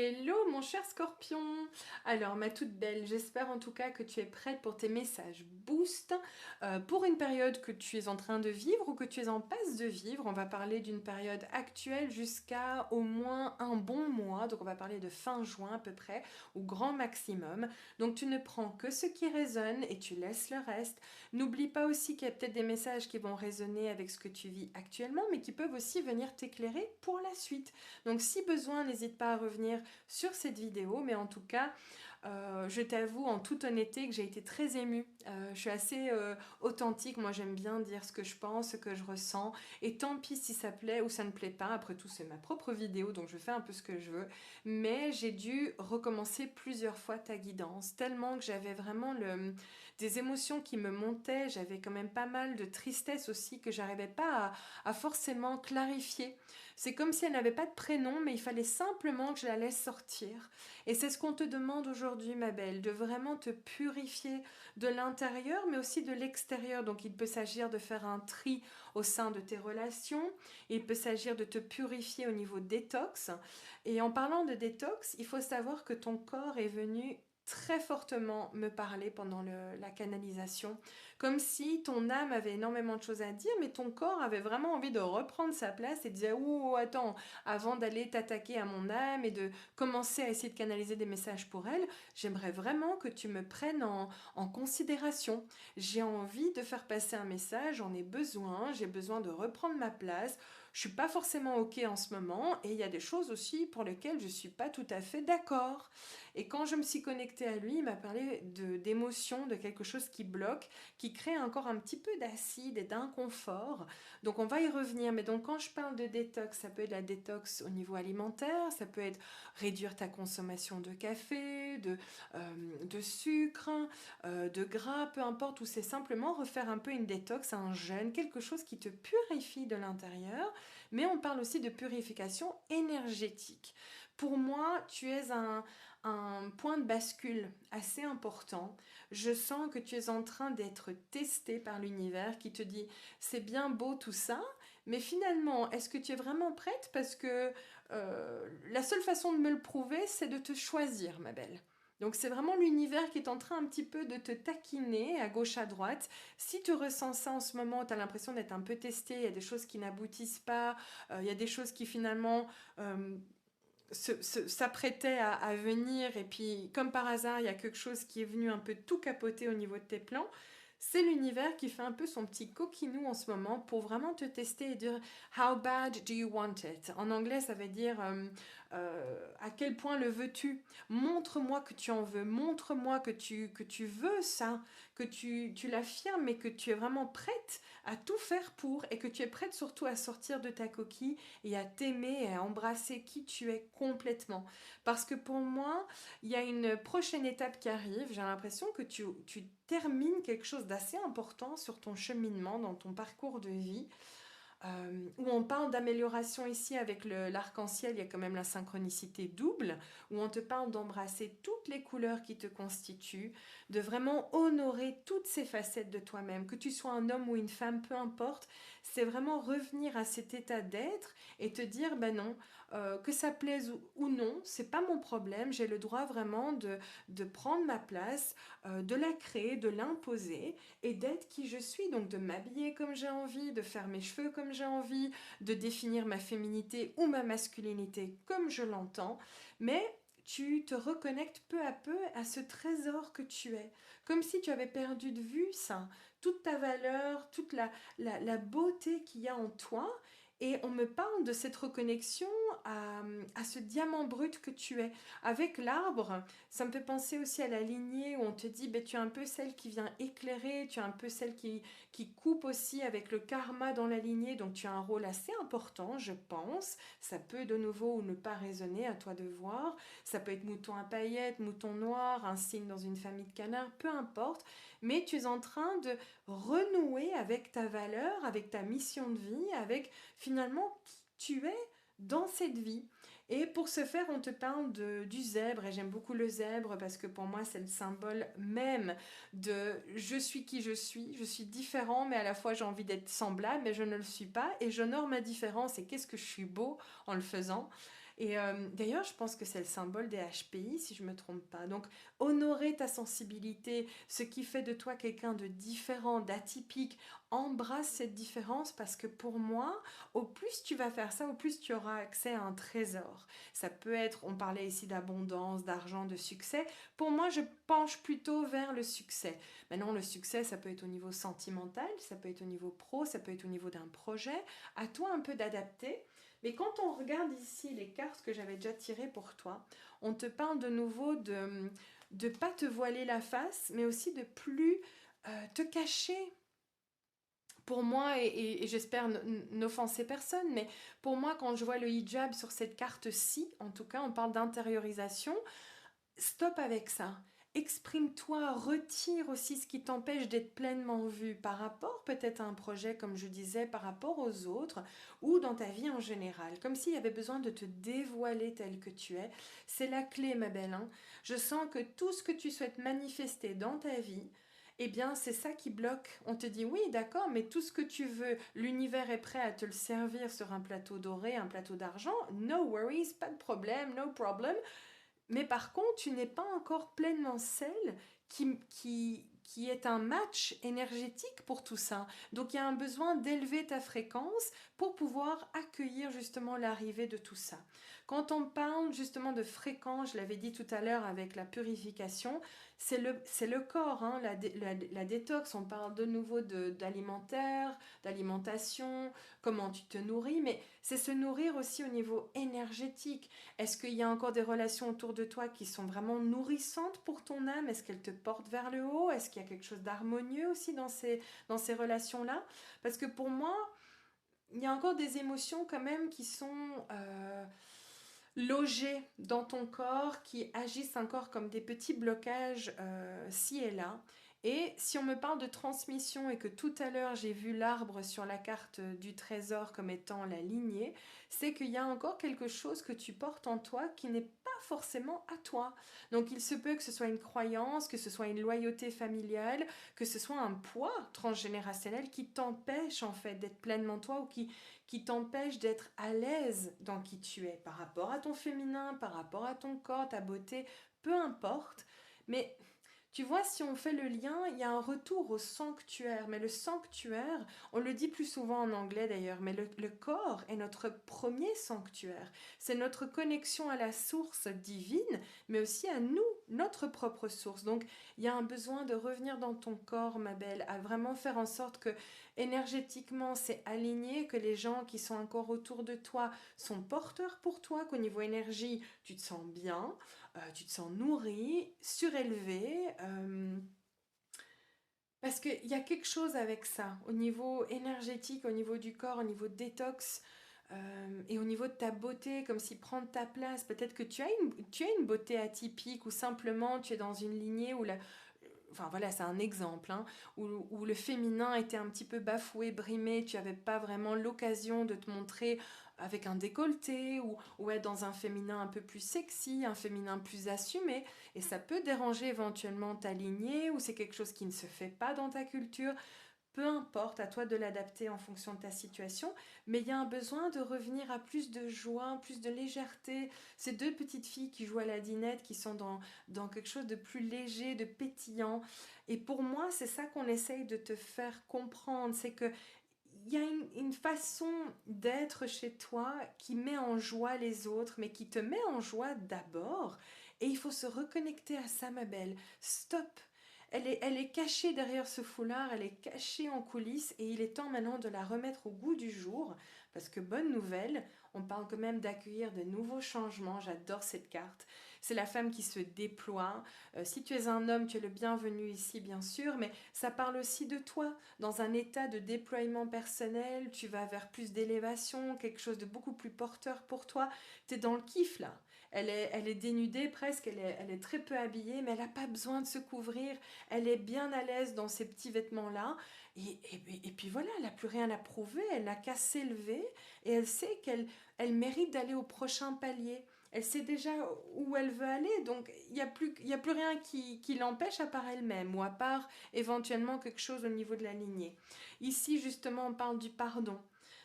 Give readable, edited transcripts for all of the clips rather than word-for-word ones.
Hello mon cher Scorpion. Alors ma toute belle, j'espère en tout cas que tu es prête pour tes messages boost pour une période que tu es en train de vivre ou que tu es en passe de vivre. On va parler d'une période actuelle jusqu'à au moins un bon mois, donc on va parler de fin juin à peu près, ou grand maximum. Donc tu ne prends que ce qui résonne et tu laisses le reste. N'oublie pas aussi qu'il y a peut-être des messages qui vont résonner avec ce que tu vis actuellement, mais qui peuvent aussi venir t'éclairer pour la suite. Donc si besoin, n'hésite pas à revenir sur cette vidéo, mais en tout cas, je t'avoue en toute honnêteté que j'ai été très émue. Je suis assez authentique, moi j'aime bien dire ce que je pense, ce que je ressens, et tant pis si ça plaît ou ça ne plaît pas, après tout c'est ma propre vidéo, donc je fais un peu ce que je veux, mais j'ai dû recommencer plusieurs fois ta guidance, tellement que j'avais vraiment des émotions qui me montaient, j'avais quand même pas mal de tristesse aussi que j'arrivais pas à forcément clarifier. C'est comme si elle n'avait pas de prénom, mais il fallait simplement que je la laisse sortir. Et c'est ce qu'on te demande aujourd'hui, ma belle, de vraiment te purifier de l'intérieur, mais aussi de l'extérieur. Donc il peut s'agir de faire un tri au sein de tes relations, il peut s'agir de te purifier au niveau détox. Et en parlant de détox, il faut savoir que ton corps est venu très fortement me parler pendant la canalisation, comme si ton âme avait énormément de choses à dire, mais ton corps avait vraiment envie de reprendre sa place et disait oh attends, avant d'aller t'attaquer à mon âme et de commencer à essayer de canaliser des messages pour elle, j'aimerais vraiment que tu me prennes en considération. J'ai envie de faire passer un message, j'en ai besoin, j'ai besoin de reprendre ma place. Je suis pas forcément ok en ce moment et il y a des choses aussi pour lesquelles je suis pas tout à fait d'accord. Et quand je me suis connectée à lui, il m'a parlé d'émotions, de quelque chose qui bloque, qui crée encore un petit peu d'acide et d'inconfort. Donc on va y revenir. Mais donc quand je parle de détox, ça peut être la détox au niveau alimentaire, ça peut être réduire ta consommation de café, de sucre, de gras, peu importe, ou c'est simplement refaire un peu une détox, un jeûne, quelque chose qui te purifie de l'intérieur. Mais on parle aussi de purification énergétique. Pour moi, tu es un point de bascule assez important. Je sens que tu es en train d'être testé par l'univers qui te dit c'est bien beau tout ça, mais finalement, est-ce que tu es vraiment prête? Parce que la seule façon de me le prouver, c'est de te choisir, ma belle. Donc c'est vraiment l'univers qui est en train un petit peu de te taquiner à gauche à droite. Si tu ressens ça en ce moment, tu as l'impression d'être un peu testé, il y a des choses qui n'aboutissent pas, il y a des choses qui finalement s'apprêtaient à venir et puis comme par hasard, il y a quelque chose qui est venu un peu tout capoter au niveau de tes plans. C'est l'univers qui fait un peu son petit coquinou en ce moment pour vraiment te tester et dire How bad do you want it? En anglais, ça veut dire à quel point le veux-tu? Montre-moi que tu en veux, montre-moi que tu veux ça, que tu l'affirmes et que tu es vraiment prête à tout faire pour et que tu es prête surtout à sortir de ta coquille et à t'aimer et à embrasser qui tu es complètement. Parce que pour moi, il y a une prochaine étape qui arrive. J'ai l'impression que tu termines quelque chose d'assez important sur ton cheminement, dans ton parcours de vie. Où on parle d'amélioration ici avec l'arc-en-ciel, il y a quand même la synchronicité double, où on te parle d'embrasser toutes les couleurs qui te constituent, de vraiment honorer toutes ces facettes de toi-même, que tu sois un homme ou une femme, peu importe, c'est vraiment revenir à cet état d'être et te dire, ben non, que ça plaise ou non, c'est pas mon problème, j'ai le droit vraiment de prendre ma place, de la créer, de l'imposer et d'être qui je suis, donc de m'habiller comme j'ai envie, de faire mes cheveux comme j'ai envie, de définir ma féminité ou ma masculinité comme je l'entends, mais tu te reconnectes peu à peu à ce trésor que tu es, comme si tu avais perdu de vue ça, toute ta valeur, toute la beauté qu'il y a en toi. Et on me parle de cette reconnexion à ce diamant brut que tu es. Avec l'arbre, ça me fait penser aussi à la lignée où on te dit, ben, tu es un peu celle qui vient éclairer, tu es un peu celle qui coupe aussi avec le karma dans la lignée, donc tu as un rôle assez important, je pense. Ça peut de nouveau ou ne pas résonner, à toi de voir. Ça peut être mouton à paillettes, mouton noir, un signe dans une famille de canards, peu importe. Mais tu es en train de renouer avec ta valeur, avec ta mission de vie, avec finalement qui tu es dans cette vie. Et pour ce faire, on te parle du zèbre, et j'aime beaucoup le zèbre parce que pour moi, c'est le symbole même de je suis qui je suis différent, mais à la fois j'ai envie d'être semblable, mais je ne le suis pas, et j'honore ma différence, et qu'est-ce que je suis beau en le faisant. Et d'ailleurs, je pense que c'est le symbole des HPI, si je ne me trompe pas. Donc, honorer ta sensibilité, ce qui fait de toi quelqu'un de différent, d'atypique, embrasse cette différence parce que pour moi, au plus tu vas faire ça, au plus tu auras accès à un trésor. Ça peut être, on parlait ici d'abondance, d'argent, de succès. Pour moi, je penche plutôt vers le succès. Maintenant, le succès, ça peut être au niveau sentimental, ça peut être au niveau pro, ça peut être au niveau d'un projet. À toi un peu d'adapter. Mais quand on regarde ici les cartes que j'avais déjà tirées pour toi, on te parle de nouveau de ne pas te voiler la face, mais aussi de plus te cacher. Pour moi, et j'espère n'offenser personne, mais pour moi, quand je vois le hijab sur cette carte-ci, en tout cas, on parle d'intériorisation, stop avec ça. Exprime-toi, retire aussi ce qui t'empêche d'être pleinement vu par rapport peut-être à un projet, comme je disais, par rapport aux autres ou dans ta vie en général. Comme s'il y avait besoin de te dévoiler tel que tu es. C'est la clé, ma belle, hein. Je sens que tout ce que tu souhaites manifester dans ta vie, eh bien, c'est ça qui bloque. On te dit, oui, d'accord, mais tout ce que tu veux, l'univers est prêt à te le servir sur un plateau doré, un plateau d'argent. No worries, pas de problème, no problem. Mais par contre, tu n'es pas encore pleinement celle qui est un match énergétique pour tout ça. Donc il y a un besoin d'élever ta fréquence pour pouvoir accueillir justement l'arrivée de tout ça. Quand on parle justement de fréquence, je l'avais dit tout à l'heure avec la purification, c'est le corps, hein, la détox, on parle de nouveau d'alimentaire, d'alimentation, comment tu te nourris, mais c'est se nourrir aussi au niveau énergétique. Est-ce qu'il y a encore des relations autour de toi qui sont vraiment nourrissantes pour ton âme? Est-ce qu'elles te portent vers le haut? Est-ce qu'il y a quelque chose d'harmonieux aussi dans ces relations-là? Parce que pour moi, il y a encore des émotions quand même qui sont logées dans ton corps, qui agissent encore comme des petits blocages ci et là. Et si on me parle de transmission et que tout à l'heure j'ai vu l'arbre sur la carte du trésor comme étant la lignée, c'est qu'il y a encore quelque chose que tu portes en toi qui n'est pas forcément à toi. Donc il se peut que ce soit une croyance, que ce soit une loyauté familiale, que ce soit un poids transgénérationnel qui t'empêche en fait d'être pleinement toi ou qui t'empêche d'être à l'aise dans qui tu es par rapport à ton féminin, par rapport à ton corps, ta beauté, peu importe. Mais tu vois, si on fait le lien, il y a un retour au sanctuaire. Mais le sanctuaire, on le dit plus souvent en anglais d'ailleurs, mais le corps est notre premier sanctuaire. C'est notre connexion à la source divine, mais aussi à nous, notre propre source. Donc, il y a un besoin de revenir dans ton corps, ma belle, à vraiment faire en sorte que énergétiquement c'est aligné, que les gens qui sont encore autour de toi sont porteurs pour toi, qu'au niveau énergie, tu te sens bien, tu te sens nourri, surélevé, parce qu'il y a quelque chose avec ça, au niveau énergétique, au niveau du corps, au niveau détox, et au niveau de ta beauté, comme si prendre ta place, peut-être que tu as une beauté atypique, ou simplement tu es dans une lignée où enfin voilà, c'est un exemple, hein, où le féminin était un petit peu bafoué, brimé, tu n'avais pas vraiment l'occasion de te montrer avec un décolleté ou être dans un féminin un peu plus sexy, un féminin plus assumé, et ça peut déranger éventuellement ta lignée ou c'est quelque chose qui ne se fait pas dans ta culture. Peu importe, à toi de l'adapter en fonction de ta situation, mais il y a un besoin de revenir à plus de joie, plus de légèreté. Ces deux petites filles qui jouent à la dinette, qui sont dans quelque chose de plus léger, de pétillant. Et pour moi, c'est ça qu'on essaye de te faire comprendre, c'est que il y a une façon d'être chez toi qui met en joie les autres, mais qui te met en joie d'abord. Et il faut se reconnecter à ça, ma belle. Stop. Elle est cachée derrière ce foulard, elle est cachée en coulisses et il est temps maintenant de la remettre au goût du jour. Parce que bonne nouvelle, on parle quand même d'accueillir de nouveaux changements. J'adore cette carte. C'est la femme qui se déploie. Si tu es un homme, tu es le bienvenu ici, bien sûr, mais ça parle aussi de toi. Dans un état de déploiement personnel, tu vas vers plus d'élévation, quelque chose de beaucoup plus porteur pour toi. Tu es dans le kiff là. Elle est dénudée presque, elle est très peu habillée, mais elle n'a pas besoin de se couvrir. Elle est bien à l'aise dans ces petits vêtements-là. Et puis voilà, elle n'a plus rien à prouver, elle n'a qu'à s'élever et elle sait elle mérite d'aller au prochain palier. Elle sait déjà où elle veut aller, donc il y a plus rien qui l'empêche à part elle-même ou à part éventuellement quelque chose au niveau de la lignée. Ici, justement, on parle du pardon.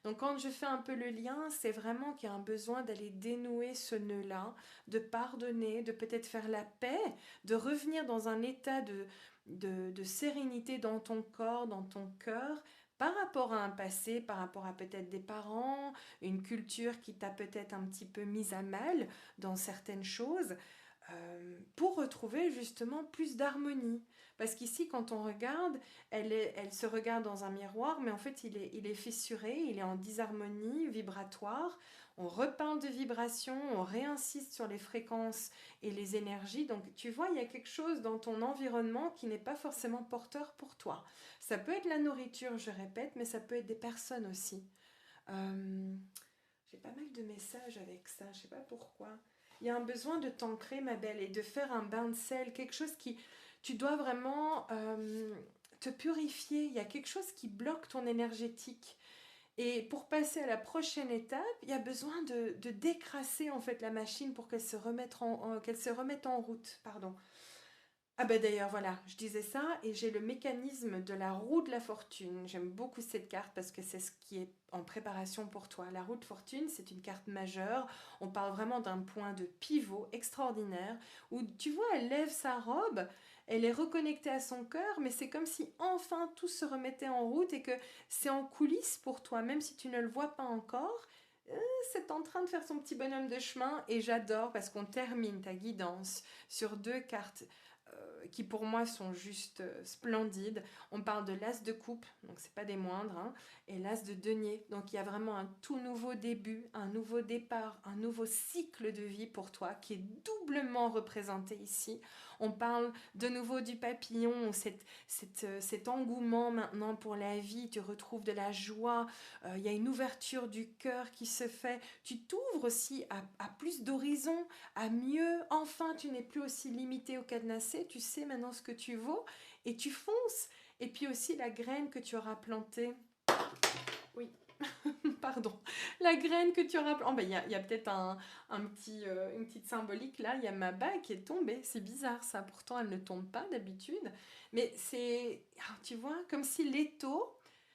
Donc quand je fais un peu le lien, c'est vraiment qu'il y a un besoin d'aller dénouer ce nœud-là, de pardonner, de peut-être faire la paix, de revenir dans un état de sérénité dans ton corps, dans ton cœur, par rapport à un passé, par rapport à peut-être des parents, une culture qui t'a peut-être un petit peu mise à mal dans certaines choses, pour retrouver justement plus d'harmonie. Parce qu'ici, quand on regarde, elle se regarde dans un miroir, mais en fait, il est fissuré, il est en disharmonie vibratoire. On reparle de vibration, on réinsiste sur les fréquences et les énergies. Donc, tu vois, il y a quelque chose dans ton environnement qui n'est pas forcément porteur pour toi. Ça peut être la nourriture, je répète, mais ça peut être des personnes aussi. Euh, j'ai pas mal de messages avec ça, je sais pas pourquoi. Il y a un besoin de t'ancrer, ma belle, et de faire un bain de sel, quelque chose qui... Tu dois vraiment te purifier. Il y a quelque chose qui bloque ton énergétique. Et pour passer à la prochaine étape, il y a besoin de décrasser en fait la machine pour qu'elle se remette en route. Pardon. Ah bah d'ailleurs voilà, je disais ça et j'ai le mécanisme de la roue de la fortune. J'aime beaucoup cette carte parce que c'est ce qui est en préparation pour toi. La roue de fortune, c'est une carte majeure. On parle vraiment d'un point de pivot extraordinaire où tu vois, elle lève sa robe, elle est reconnectée à son cœur, mais c'est comme si enfin tout se remettait en route et que c'est en coulisses pour toi, même si tu ne le vois pas encore. euh, C'est en train de faire son petit bonhomme de chemin et j'adore parce qu'on termine ta guidance sur deux cartes qui pour moi sont juste splendides. On parle de l'as de coupe, donc c'est pas des moindres, hein, et l'as de denier. Donc il y a vraiment un tout nouveau début, un nouveau départ, un nouveau cycle de vie pour toi qui est doublement représenté ici. On parle de nouveau du papillon, cet engouement maintenant pour la vie, tu retrouves de la joie, il y a une ouverture du cœur qui se fait, tu t'ouvres aussi à plus d'horizons, à mieux, enfin tu n'es plus aussi limité au cadenassé, tu sais maintenant ce que tu vaux et tu fonces. Et puis aussi la graine que tu auras plantée. Oui, pardon. La graine que tu auras plantée. Oh, ben, y a peut-être une petite symbolique là. Il y a ma bague qui est tombée. C'est bizarre ça. Pourtant, elle ne tombe pas d'habitude. Mais c'est, tu vois, comme si l'étau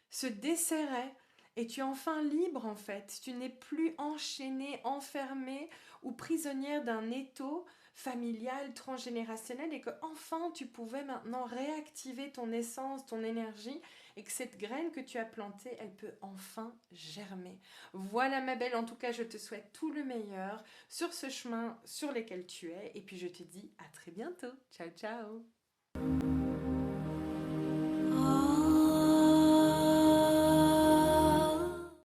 se desserrait. Et tu es enfin libre en fait. Tu n'es plus enchaînée, enfermée ou prisonnière d'un étau familial, transgénérationnel et que enfin tu pouvais maintenant réactiver ton essence, ton énergie et que cette graine que tu as plantée, elle peut enfin germer. Voilà ma belle, en tout cas je te souhaite tout le meilleur sur ce chemin sur lequel tu es et puis je te dis à très bientôt. Ciao ciao.